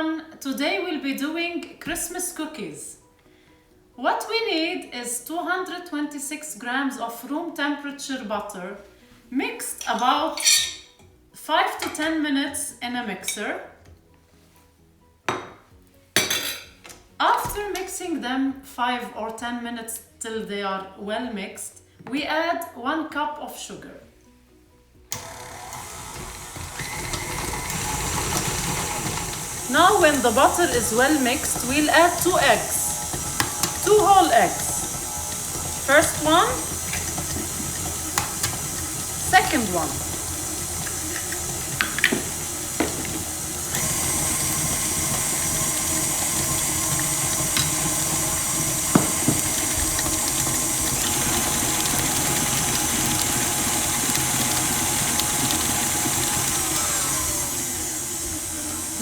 everyone, today we'll be doing Christmas cookies. What we need is 226 grams of room temperature butter mixed about 5 to 10 minutes in a mixer. After mixing them 5 or 10 minutes till they are well mixed, we add 1 cup of sugar. Now when the butter is well mixed, we'll add 2 eggs, 2 whole eggs. First one, second one.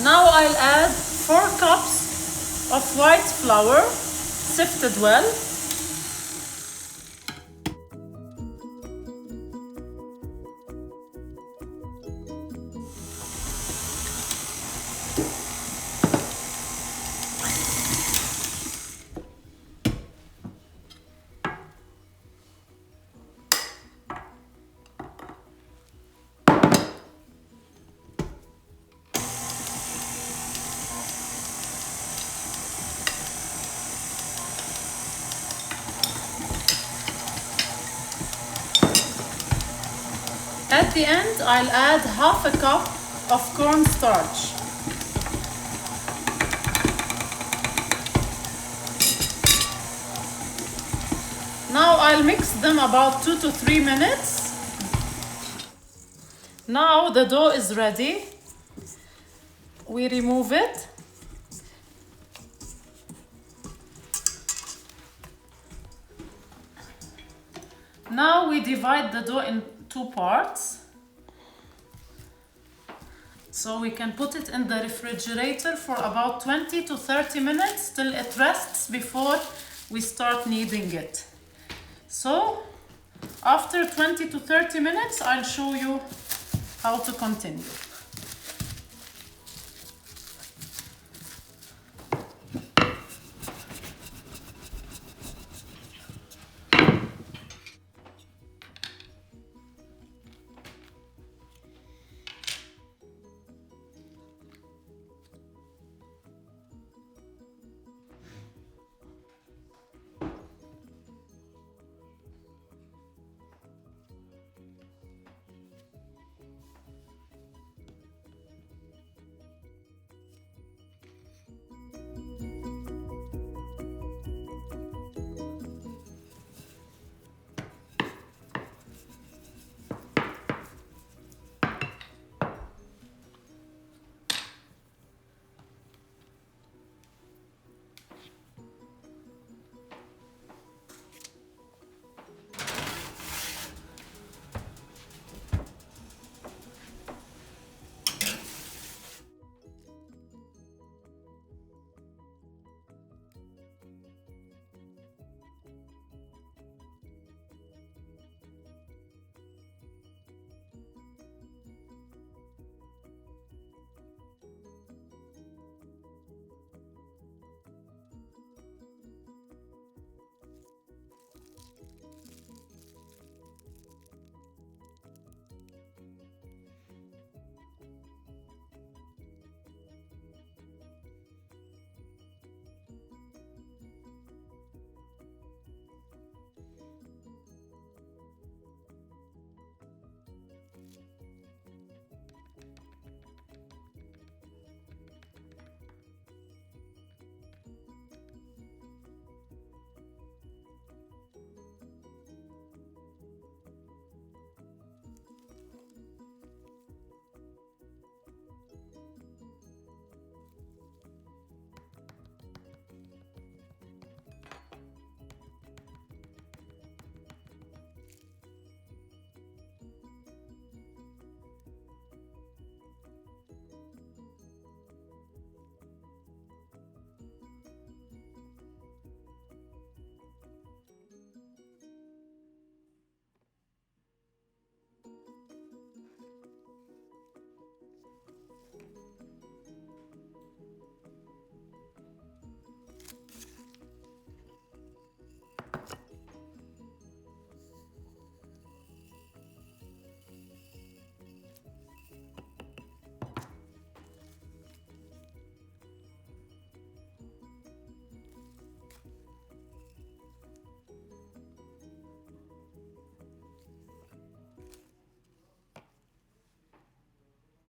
Now I'll add 4 cups of white flour, sifted well. At the end, I'll add half a cup of cornstarch. Now I'll mix them about 2 to 3 minutes. Now the dough is ready. We remove it. Now we divide the dough in 2 parts. So we can put it in the refrigerator for about 20 to 30 minutes till it rests before we start kneading it. So after 20 to 30 minutes, I'll show you how to continue.